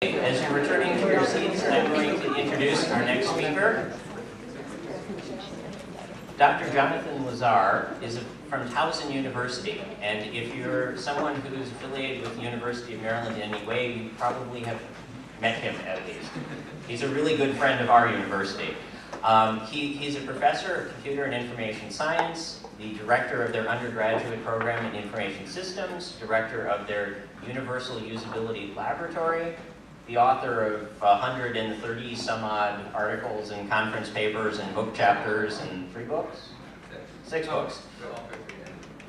As you're returning to your seats, I'm going to introduce our next speaker. Dr. Jonathan Lazar is from Towson University, and if you're someone who's affiliated with the University of Maryland in any way, you probably have met him at least. He's a really good friend of our university. He's a professor of computer and information science, the director of their undergraduate program in information systems, director of their Universal Usability Laboratory, the author of 130 some odd articles and conference papers and book chapters and 3 books? 6 books.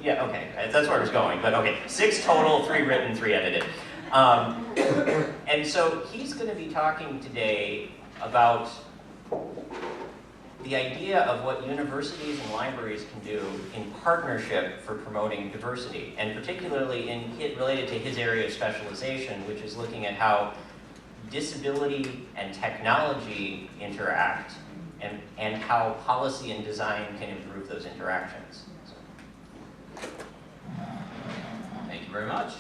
Yeah, okay, that's where I was going, but okay, 6 total, 3 written, 3 edited. And so he's going to be talking today about the idea of what universities and libraries can do in partnership for promoting diversity, and particularly related to his area of specialization, which is looking at how disability and technology interact, and how policy and design can improve those interactions. So, thank you very much.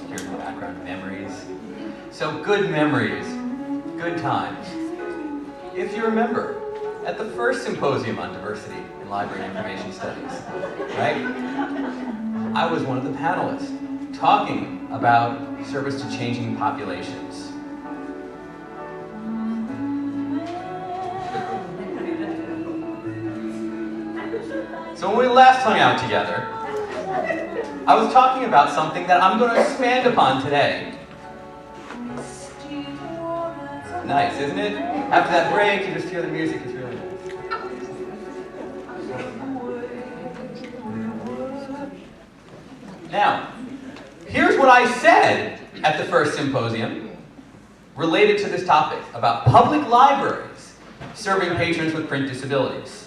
Here's the background: memories. So good memories, good times. If you remember, at the first Symposium on Diversity in Library and Information Studies, right? I was one of the panelists talking about service to changing populations. So when we last hung out together, I was talking about something that I'm going to expand upon today. Nice, isn't it? After that break, you just hear the music. It's really nice. Now, here's what I said at the first symposium related to this topic about public libraries serving patrons with print disabilities.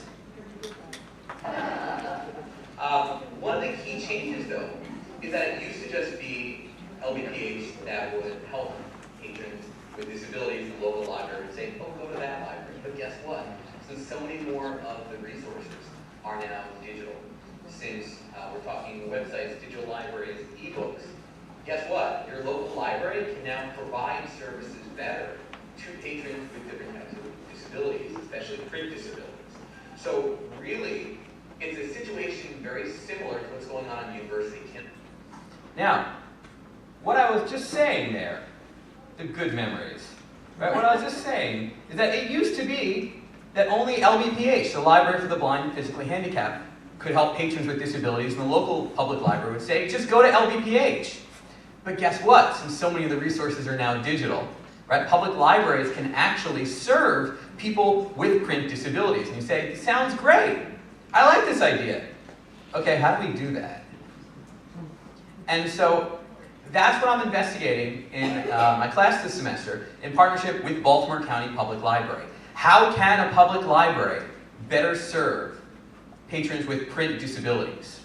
One of the key changes, though, is that it used to just be LBPH that would help patrons with disabilities in the local library and say, oh, go to that library. But guess what? Since so many more of the resources are now digital, since we're talking websites, digital libraries, ebooks, guess what? Your local library can now provide services better to patrons with different types of disabilities, especially print disabilities. So really, it's a situation very similar to what's going on in university campus. Now, what I was just saying there, the good memories, right? What I was just saying is that it used to be that only LBPH, the Library for the Blind and Physically Handicapped, could help patrons with disabilities, and the local public library would say, just go to LBPH. But guess what? Since so many of the resources are now digital, right? Public libraries can actually serve people with print disabilities. And you say, sounds great. I like this idea. Okay, how do we do that? And so that's what I'm investigating in my class this semester in partnership with Baltimore County Public Library. How can a public library better serve patrons with print disabilities?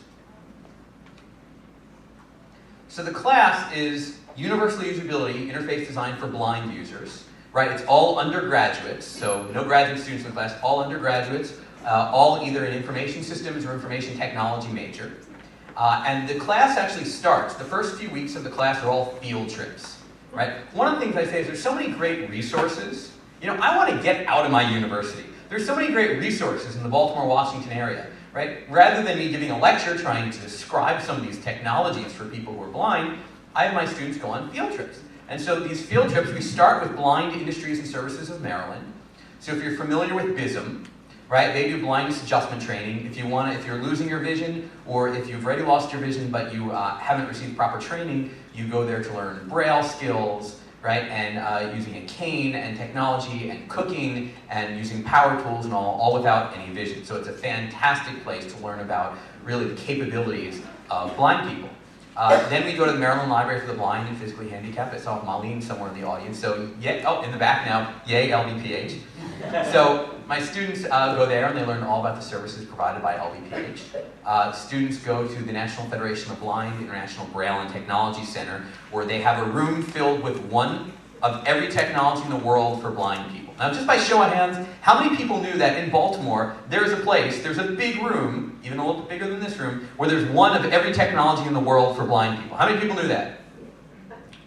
So the class is Universal Usability Interface Design for Blind Users, right? It's all undergraduates, so no graduate students in the class, all undergraduates, all either in information systems or information technology major. And the class actually starts, the first few weeks of the class are all field trips, right? One of the things I say is there's so many great resources. You know, I want to get out of my university. There's so many great resources in the Baltimore, Washington area, right? Rather than me giving a lecture trying to describe some of these technologies for people who are blind, I have my students go on field trips. And so these field trips, we start with Blind Industries and Services of Maryland. So if you're familiar with BISM, right? They do blindness adjustment training. If you're losing your vision, or if you've already lost your vision but you haven't received proper training, you go there to learn Braille skills, right? And using a cane and technology and cooking and using power tools and all without any vision. So it's a fantastic place to learn about really the capabilities of blind people. Then we go to the Maryland Library for the Blind and Physically Handicapped. I saw Marlene somewhere in the audience. So, in the back now, yay, LBPH. So my students go there and they learn all about the services provided by LBPH. Students go to the National Federation of Blind International Braille and Technology Center, where they have a room filled with one of every technology in the world for blind people. Now, just by show of hands, how many people knew that in Baltimore, there's a big room, even a little bit bigger than this room, where there's one of every technology in the world for blind people? How many people knew that?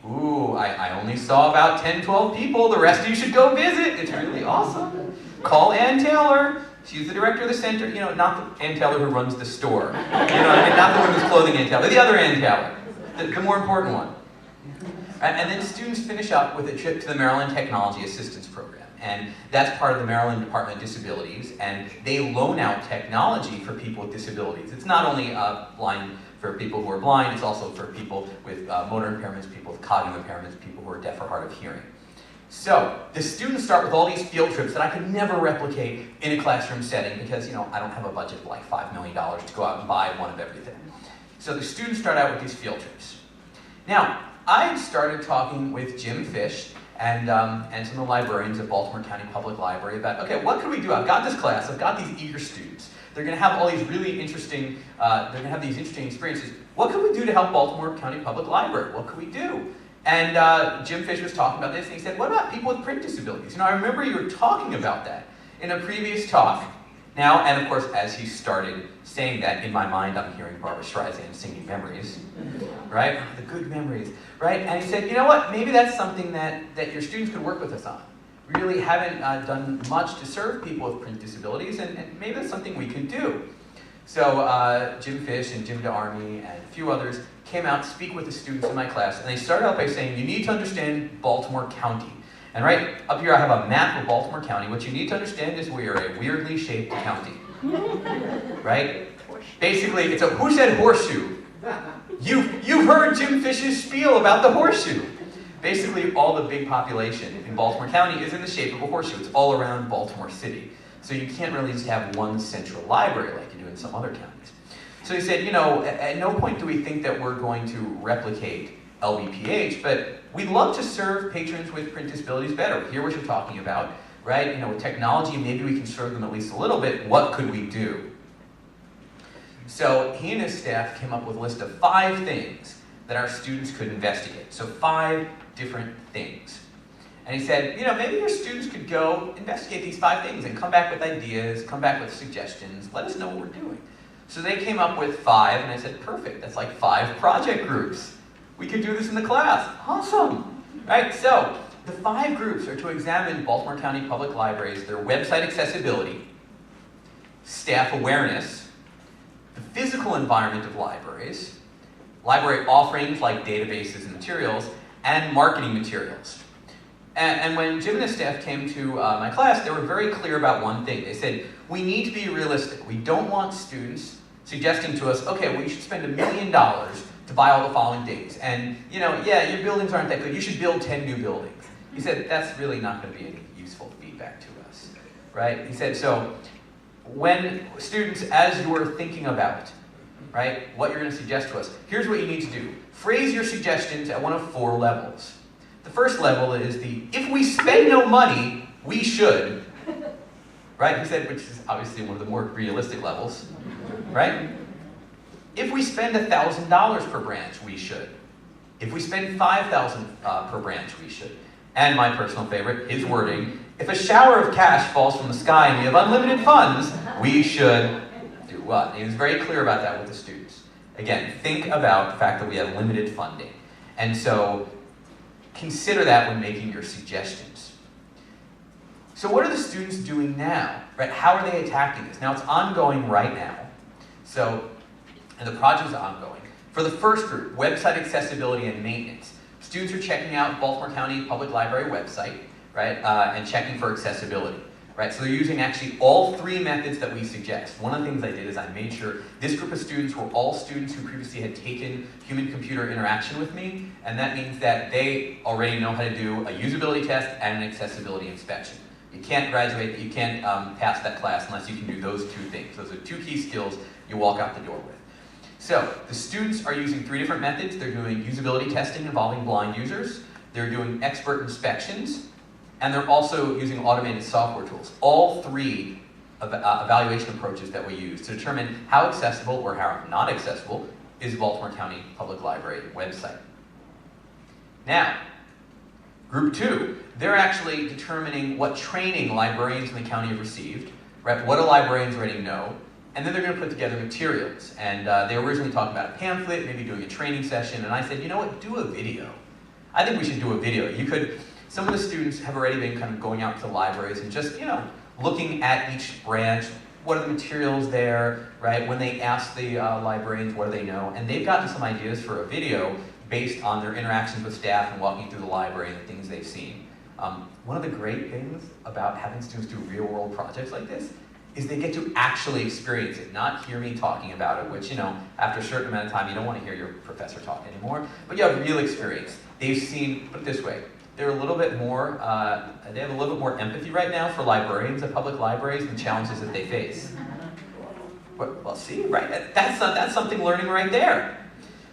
Ooh, I only saw about 10, 12 people. The rest of you should go visit. It's really awesome. Call Ann Taylor. She's the director of the center. You know, not the Ann Taylor who runs the store. You know what I mean? Not the women's clothing Ann Taylor, the other Ann Taylor, the more important one. And then students finish up with a trip to the Maryland Technology Assistance Program. And that's part of the Maryland Department of Disabilities. And they loan out technology for people with disabilities. It's not only blind for people who are blind, it's also for people with motor impairments, people with cognitive impairments, people who are deaf or hard of hearing. So the students start with all these field trips that I could never replicate in a classroom setting because, you know, I don't have a budget of like $5 million to go out and buy one of everything. So the students start out with these field trips. Now, I started talking with Jim Fish and some of the librarians at Baltimore County Public Library about, okay, what can we do? I've got this class, I've got these eager students. They're going to have all these really interesting, experiences. What can we do to help Baltimore County Public Library? What can we do? And Jim Fish was talking about this, and he said, what about people with print disabilities? You know, I remember you were talking about that in a previous talk. Now, and of course, as he started saying that, in my mind, I'm hearing Barbra Streisand singing Memories, right? The good memories, right? And he said, you know what, maybe that's something that your students could work with us on. We really haven't done much to serve people with print disabilities, and maybe that's something we can do. So Jim Fish and Jim DeArmey and a few others came out to speak with the students in my class, and they started out by saying, you need to understand Baltimore County. And right up here I have a map of Baltimore County. What you need to understand is we are a weirdly shaped county, right? Basically, it's a who said horseshoe? You've heard Jim Fish's spiel about the horseshoe. Basically, all the big population in Baltimore County is in the shape of a horseshoe. It's all around Baltimore City. So you can't really just have one central library like you do in some other counties. So he said, you know, at no point do we think that we're going to replicate LBPH, but we'd love to serve patrons with print disabilities better. Hear what you're talking about, right? You know, with technology, maybe we can serve them at least a little bit. What could we do? So he and his staff came up with a list of 5 things that our students could investigate. So 5 different things. And he said, you know, maybe your students could go investigate these 5 things and come back with ideas, come back with suggestions, let us know what we're doing. So they came up with 5, and I said, perfect, that's like 5 project groups. We could do this in the class. Awesome. Right, so the 5 groups are to examine Baltimore County Public Libraries, their website accessibility, staff awareness, the physical environment of libraries, library offerings like databases and materials, and marketing materials. And when Jim and his staff came to my class, they were very clear about one thing. They said, we need to be realistic. We don't want students suggesting to us, okay, well, you should spend $1 million to buy all the following things. And, you know, yeah, your buildings aren't that good. You should build 10 new buildings. He said, that's really not going to be any useful feedback to us, right? He said, so when students, as you're thinking about, right, what you're going to suggest to us, here's what you need to do. Phrase your suggestions at one of 4 levels. The first level is the, if we spend no money, we should, right? He said, which is obviously one of the more realistic levels, right? If we spend $1,000 per branch, we should. If we spend $5,000 per branch, we should. And my personal favorite, his wording, if a shower of cash falls from the sky and we have unlimited funds, we should do what? And he was very clear about that with the students. Again, think about the fact that we have limited funding. And so consider that when making your suggestions. So what are the students doing now? Right? How are they attacking this? Now it's ongoing right now. And the project is ongoing. For the first group, website accessibility and maintenance, students are checking out Baltimore County Public Library website, right, and checking for accessibility, right? So they're using actually all 3 methods that we suggest. One of the things I did is I made sure this group of students were all students who previously had taken human-computer interaction with me, and that means that they already know how to do a usability test and an accessibility inspection. You can't graduate, you can't pass that class unless you can do those 2 things. Those are 2 key skills you walk out the door with. So the students are using 3 different methods. They're doing usability testing involving blind users. They're doing expert inspections. And they're also using automated software tools. All 3 evaluation approaches that we use to determine how accessible or how not accessible is Baltimore County Public Library website. Now, Group 2, they're actually determining what training librarians in the county have received, right? What do librarians already know? And then they're going to put together materials. And they were originally talking about a pamphlet, maybe doing a training session, and I said, you know what, do a video. I think we should do a video. Some of the students have already been kind of going out to libraries and just, looking at each branch. What are the materials there, right? When they ask the librarians, what do they know? And they've gotten some ideas for a video based on their interactions with staff and walking through the library and the things they've seen. One of the great things about having students do real-world projects like this is they get to actually experience it, not hear me talking about it, which, after a certain amount of time, you don't want to hear your professor talk anymore, but you have real experience. They've seen, put it this way, they have a little bit more empathy right now for librarians at public libraries and the challenges that they face. Well, see, right, that's something learning right there.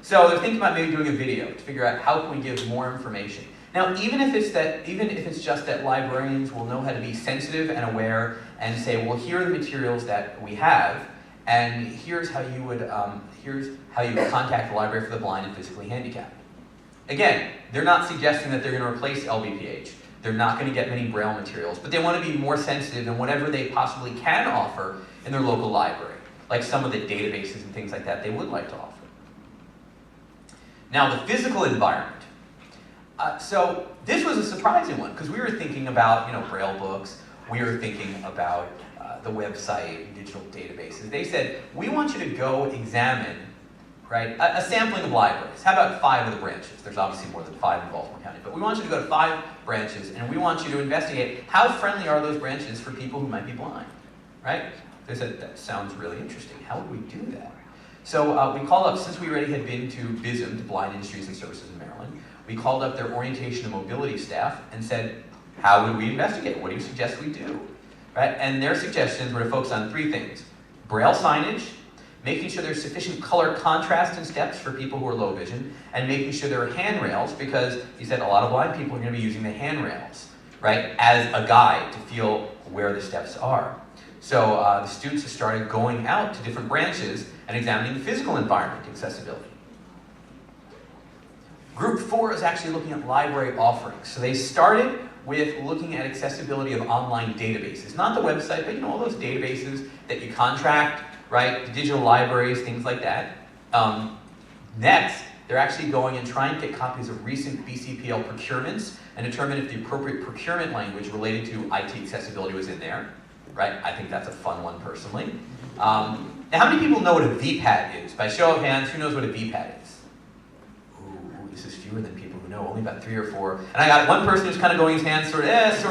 So they're thinking about maybe doing a video to figure out how can we give more information. Now, even if it's just that librarians will know how to be sensitive and aware and say, well, here are the materials that we have, and here's how you would contact the library for the blind and physically handicapped. Again, they're not suggesting that they're going to replace LBPH. They're not going to get many Braille materials, but they want to be more sensitive in whatever they possibly can offer in their local library, like some of the databases and things like that they would like to offer. Now, the physical environment. So this was a surprising one because we were thinking about Braille books. We were thinking about the website, digital databases. They said, we want you to go examine, right, a sampling of libraries. How about 5 of the branches? There's obviously more than 5 in Baltimore County, but we want you to go to 5 branches and we want you to investigate how friendly are those branches for people who might be blind, right? They said, that sounds really interesting. How would we do that? So we called up, since we already had been to BISM, to Blind Industries and Services in Maryland, we called up their orientation and mobility staff and said, how would we investigate? What do you suggest we do? Right? And their suggestions were to focus on 3 things. Braille signage, making sure there's sufficient color contrast in steps for people who are low vision, and making sure there are handrails, because he said a lot of blind people are going to be using the handrails, right, as a guide to feel where the steps are. So the students have started going out to different branches and examining the physical environment accessibility. Group 4 is actually looking at library offerings. So they started with looking at accessibility of online databases. Not the website, but all those databases that you contract, right? The digital libraries, things like that. Next, they're actually going and trying to get copies of recent BCPL procurements and determine if the appropriate procurement language related to IT accessibility was in there, right? I think that's a fun one personally. Now, how many people know what a VPAT is? By show of hands, who knows what a VPAT is? Ooh, this is fewer than people who know, only about 3 or 4. And I got one person who's kind of going his hands sort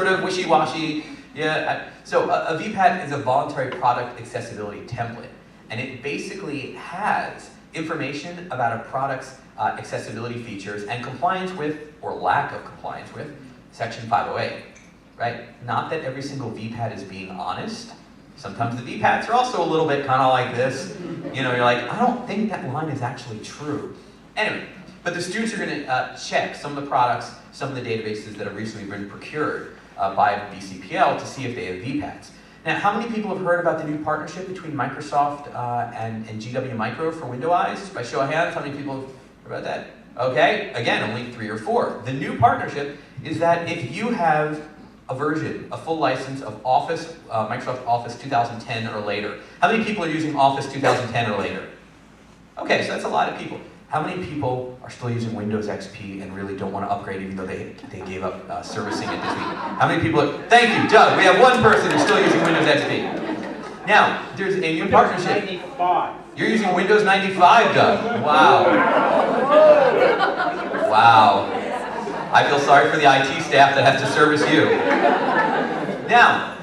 of wishy-washy. Yeah. So a VPAT is a voluntary product accessibility template. And it basically has information about a product's accessibility features and compliance with, or lack of compliance with, Section 508, right? Not that every single VPAT is being honest. Sometimes the VPATs are also a little bit kind of like this. You're like, I don't think that line is actually true. Anyway, but the students are going to check some of the products, some of the databases that have recently been procured by BCPL to see if they have VPATs. Now, how many people have heard about the new partnership between Microsoft and GW Micro for Window Eyes? By show of hands, how many people have heard about that? Okay, again, only 3 or 4. The new partnership is that if you have a full license of Office, Microsoft Office 2010 or later. How many people are using Office 2010 or later? Okay, so that's a lot of people. How many people are still using Windows XP and really don't want to upgrade even though they gave up servicing it this week? How many people are, thank you, Doug, we have one person who's still using Windows XP. Now, there's a new partnership. 95. You're using Windows 95, Doug. Wow. Wow. I feel sorry for the IT staff that has to service you. Now,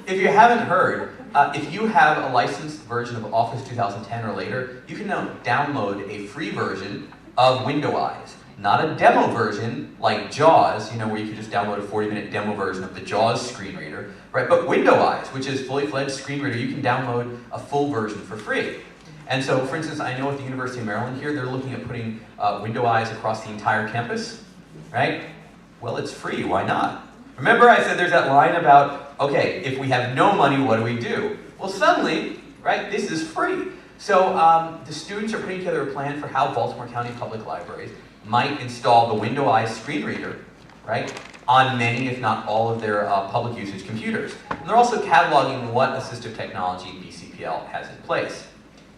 if you haven't heard, if you have a licensed version of Office 2010 or later, you can now download a free version of Window Eyes. Not a demo version like JAWS, where you could just download a 40-minute demo version of the JAWS screen reader, right? But Window Eyes, which is fully fledged screen reader, you can download a full version for free. And so, for instance, I know at the University of Maryland here, they're looking at putting Window Eyes across the entire campus, right? Well, it's free, why not? Remember I said there's that line about, okay, if we have no money, what do we do? Well, suddenly, right, this is free. So the students are putting together a plan for how Baltimore County Public Libraries might install the Window Eyes screen reader right, on many, if not all, of their public usage computers. And they're also cataloging what assistive technology BCPL has in place.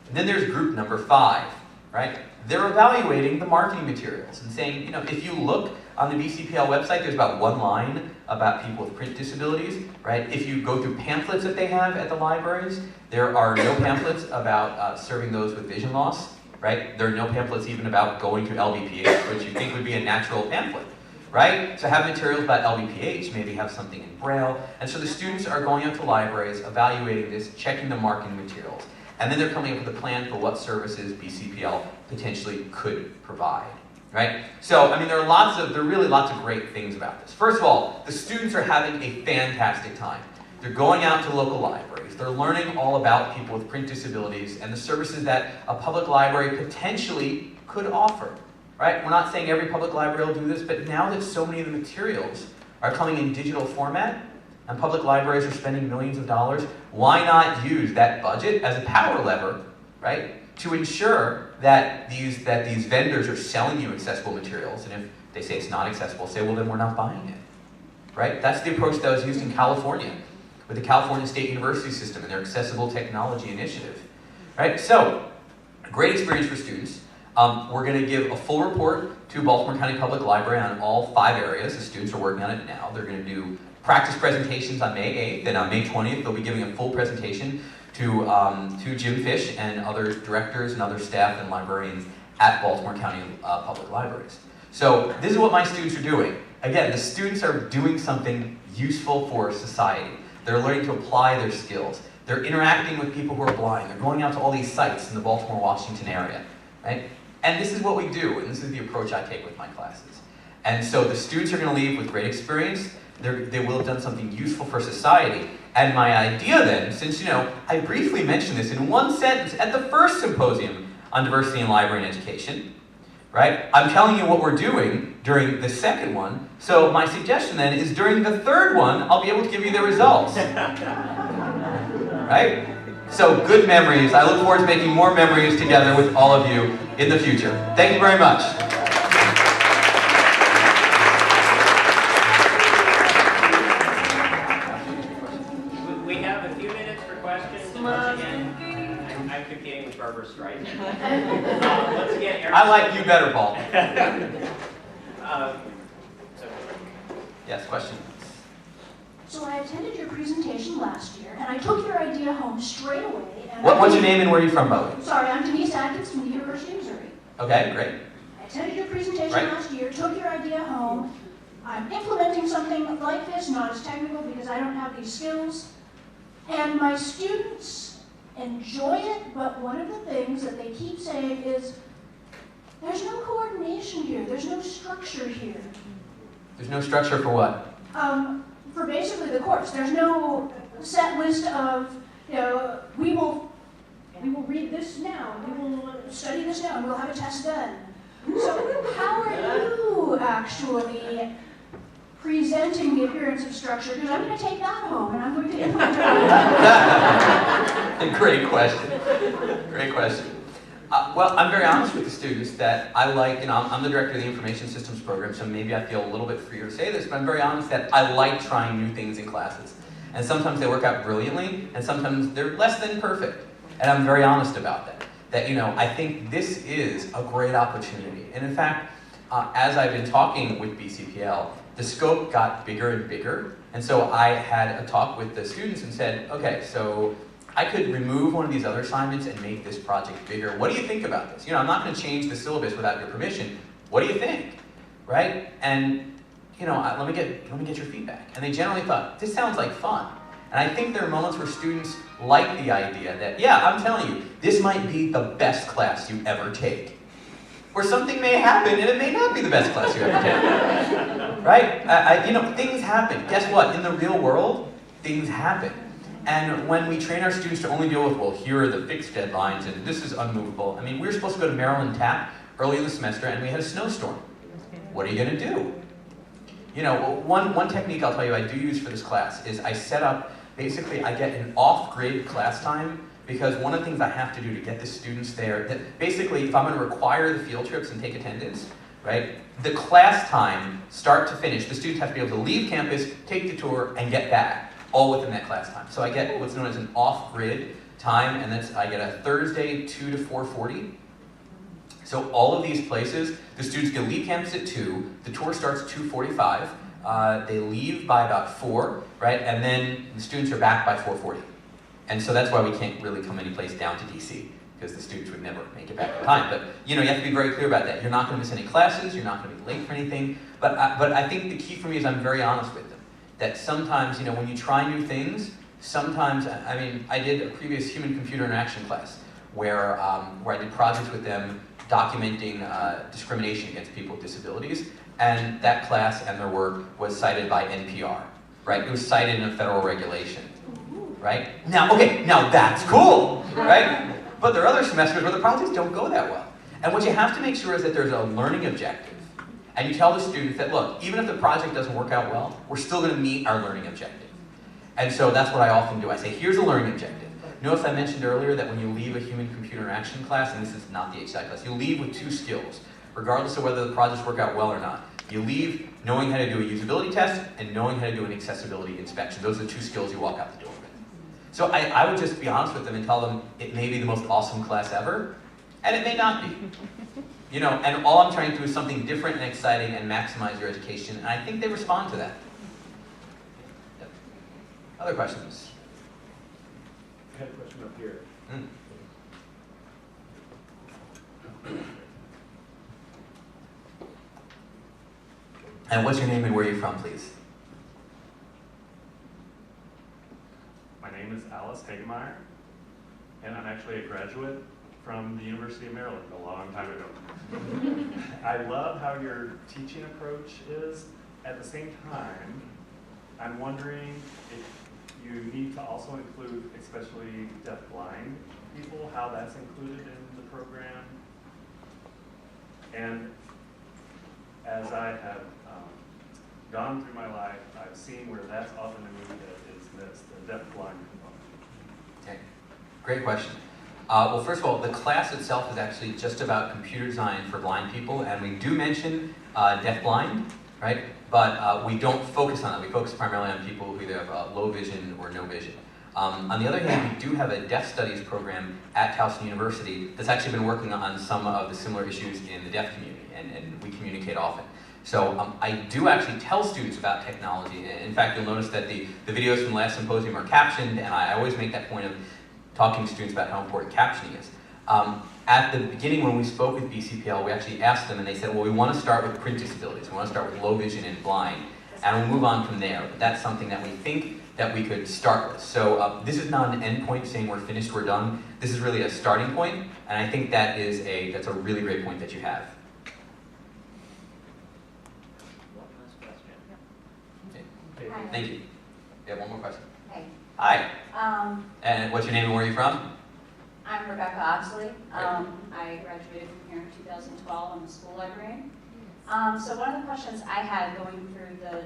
And then there's group number 5, right? They're evaluating the marketing materials and saying, you know, if you look on the BCPL website, there's about 1 line about people with print disabilities, right? If you go through pamphlets that they have at the libraries, there are no pamphlets about serving those with vision loss, right? There are no pamphlets even about going to LBPH, which you think would be a natural pamphlet, right? So have materials about LBPH, maybe have something in Braille. And so the students are going out to libraries, evaluating this, checking the marketing materials. And then they're coming up with a plan for what services BCPL potentially could provide, right? So, I mean, there are really lots of great things about this. First of all, the students are having a fantastic time. They're going out to local libraries. They're learning all about people with print disabilities and the services that a public library potentially could offer, right? We're not saying every public library will do this, but now that so many of the materials are coming in digital format, and public libraries are spending millions of dollars, why not use that budget as a power lever, right, to ensure that these vendors are selling you accessible materials, and if they say it's not accessible, say, well, then we're not buying it, right? That's the approach that was used in California with the California State University system and their Accessible Technology Initiative, right? So, a great experience for students. We're going to give a full report to Baltimore County Public Library on all 5 areas. The students are working on it now. They're going to do practice presentations on May 8th, and on May 20th, they'll be giving a full presentation to Jim Fish and other directors and other staff and librarians at Baltimore County Public Libraries. So this is what my students are doing. Again, the students are doing something useful for society. They're learning to apply their skills. They're interacting with people who are blind. They're going out to all these sites in the Baltimore, Washington area, right? And this is what we do, and this is the approach I take with my classes. And so the students are going to leave with great experience. They will have done something useful for society. And my idea then, since, you know, I briefly mentioned this in one sentence at the first symposium on diversity in library and education, right? I'm telling you what we're doing during the second one. So my suggestion then is during the third one, I'll be able to give you the results. Right? So good memories. I look forward to making more memories together with all of you in the future. Thank you very much. I'm competing with Barbara Streisand. Let's get Eric. I like you better, Paul. Yes, question. So I attended your presentation last year, and I took your idea home straight away. And What's your name and where are you from, by the way? Sorry, I'm Denise Atkins from the University of Missouri. Okay, great. I attended your presentation last year, took your idea home. I'm implementing something like this, not as technical because I don't have these skills. And my students enjoy it, but one of the things that they keep saying is, there's no coordination here, there's no structure here. There's no structure for what? For basically the course. There's no set list of, you know, we will read this now, we will study this now, and we'll have a test then. So how are you actually presenting the appearance of structure? Because I'm going to take that home and I'm going to implement it. Great question. Great question. Well, I'm very honest with the students that I like, you know, I'm the director of the Information Systems program, so maybe I feel a little bit freer to say this, but I'm very honest that I like trying new things in classes. And sometimes they work out brilliantly, and sometimes they're less than perfect. And I'm very honest about that. That, you know, I think this is a great opportunity. And in fact, as I've been talking with BCPL, the scope got bigger and bigger. And so I had a talk with the students and said, okay, so I could remove one of these other assignments and make this project bigger. What do you think about this? You know, I'm not going to change the syllabus without your permission. What do you think? Right? And, you know, let me get your feedback. And they generally thought, this sounds like fun. And I think there are moments where students like the idea that, yeah, I'm telling you, this might be the best class you ever take. Or something may happen and it may not be the best class you ever take. Right? You know, things happen. Guess what? In the real world, things happen. And when we train our students to only deal with, well, here are the fixed deadlines and this is unmovable. I mean, we were supposed to go to Maryland TAP early in the semester and we had a snowstorm. What are you going to do? You know, one technique I'll tell you I do use for this class is I set up, basically I get an off-grade class time because one of the things I have to do to get the students there, that basically if I'm going to require the field trips and take attendance, right? The class time, start to finish, the students have to be able to leave campus, take the tour, and get back, all within that class time. So I get what's known as an off-grid time, and I get a Thursday 2 to 4:40. So all of these places, the students can leave campus at 2, the tour starts at 2:45, they leave by about 4, right? And then the students are back by 4:40. And so that's why we can't really come any place down to DC, because the students would never make it back in time. But you have to be very clear about that. You're not going to miss any classes, you're not going to be late for anything. But I think the key for me is I'm very honest with them. That sometimes, when you try new things, sometimes, I did a previous human-computer interaction class where I did projects with them documenting discrimination against people with disabilities, and that class and their work was cited by NPR, right? It was cited in a federal regulation, right? Now that's cool, right? But there are other semesters where the projects don't go that well. And what you have to make sure is that there's a learning objective. And you tell the students that, look, even if the project doesn't work out well, we're still going to meet our learning objective. And so that's what I often do. I say, here's a learning objective. Notice I mentioned earlier that when you leave a human-computer interaction class, and this is not the HCI class, you leave with 2 skills, regardless of whether the projects work out well or not. You leave knowing how to do a usability test and knowing how to do an accessibility inspection. Those are the 2 skills you walk out the door with. So I would just be honest with them and tell them it may be the most awesome class ever, and it may not be. And all I'm trying to do is something different and exciting and maximize your education, and I think they respond to that. Yep. Other questions? I had a question up here. And what's your name and where are you from, please? My name is Alice Hagemeyer, and I'm actually a graduate from the University of Maryland a long time ago. I love how your teaching approach is. At the same time, I'm wondering if you need to also include especially deafblind people, how that's included in the program. And as I have gone through my life, I've seen where that's often a need that is missed, the deafblind component. Okay, great question. Well, first of all, the class itself is actually just about computer design for blind people, and we do mention deafblind, right? But we don't focus on it. We focus primarily on people who either have low vision or no vision. On the other hand, we do have a deaf studies program at Towson University that's actually been working on some of the similar issues in the deaf community, and we communicate often. So I do actually tell students about technology. In fact, you'll notice that the videos from the last symposium are captioned, and I always make that point of talking to students about how important captioning is. At the beginning when we spoke with BCPL, we actually asked them and they said, well, we want to start with print disabilities. We want to start with low vision and blind, and we'll move on from there. But that's something that we think that we could start with. So this is not an end point saying we're finished, we're done. This is really a starting point, and I think that's a really great point that you have. Okay. Hi. Thank you. We have one more question. Hey. Hi. And And what's your name and where are you from? I'm Rebecca Oxley. I graduated from here in 2012. I'm a school librarian. So one of the questions I had going through the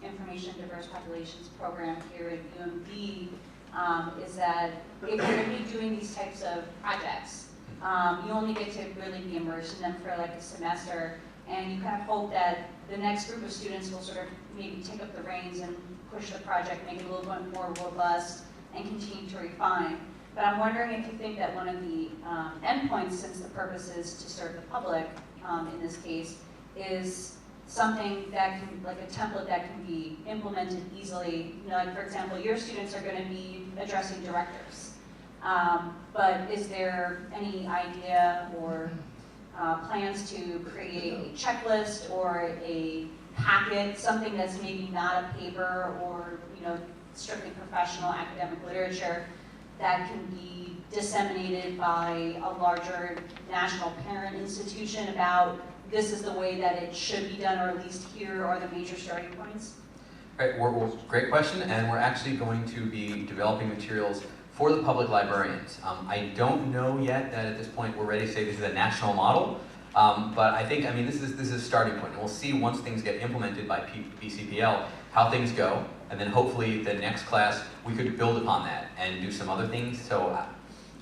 Information Diverse Populations program here at UMD is that if you're going to be doing these types of projects, you only get to really be immersed in them for like a semester, and you kind of hope that the next group of students will sort of maybe take up the reins and push the project, make it a little bit more robust, and continue to refine. But I'm wondering if you think that one of the endpoints, since the purpose is to serve the public in this case, is something that can, like a template that can be implemented easily. You know, like for example, your students are going to be addressing directors. But is there any idea or plans to create a checklist or a packet, something that's maybe not a paper or strictly professional academic literature that can be disseminated by a larger national parent institution about this is the way that it should be done, or at least here are the major starting points? Right, great question, and we're actually going to be developing materials for the public librarians. I don't know yet that at this point we're ready to say this is a national model, but I think, this is a starting point. And we'll see once things get implemented by BCPL how things go, and then hopefully the next class we could build upon that and do some other things. So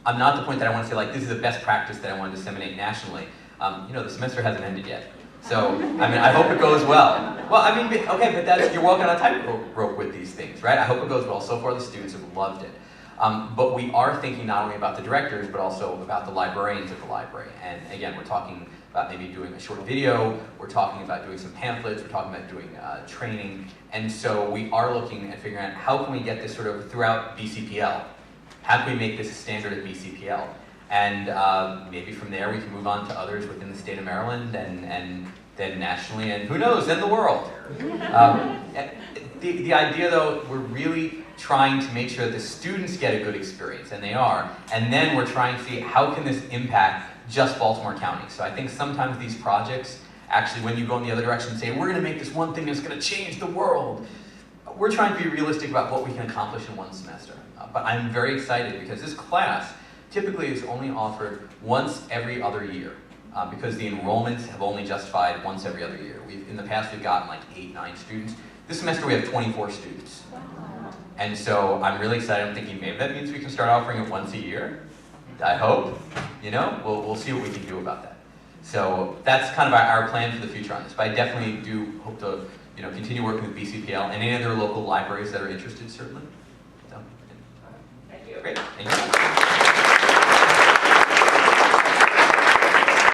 I'm not at the point that I want to say like this is the best practice that I want to disseminate nationally. The semester hasn't ended yet. So, I hope it goes well. Well, okay, but you're walking on a tightrope with these things, right? I hope it goes well. So far, the students have loved it. But we are thinking not only about the directors, but also about the librarians at the library. And again, we're talking about maybe doing a short video, we're talking about doing some pamphlets, we're talking about doing training. And so we are looking at figuring out how can we get this sort of throughout BCPL? How can we make this a standard at BCPL? And maybe from there we can move on to others within the state of Maryland and then nationally, and who knows, then the world. The idea though, we're really trying to make sure that the students get a good experience, and they are, and then we're trying to see how can this impact just Baltimore County. So I think sometimes these projects, actually when you go in the other direction and say, we're gonna make this one thing that's gonna change the world, we're trying to be realistic about what we can accomplish in one semester. But I'm very excited because this class typically is only offered once every other year because the enrollments have only justified once every other year. In the past, we've gotten like 8, 9 students. This semester, we have 24 students. And so I'm really excited. I'm thinking maybe that means we can start offering it once a year. I hope. We'll see what we can do about that. So that's kind of our plan for the future on this. But I definitely do hope to continue working with BCPL and any other local libraries that are interested, certainly. So.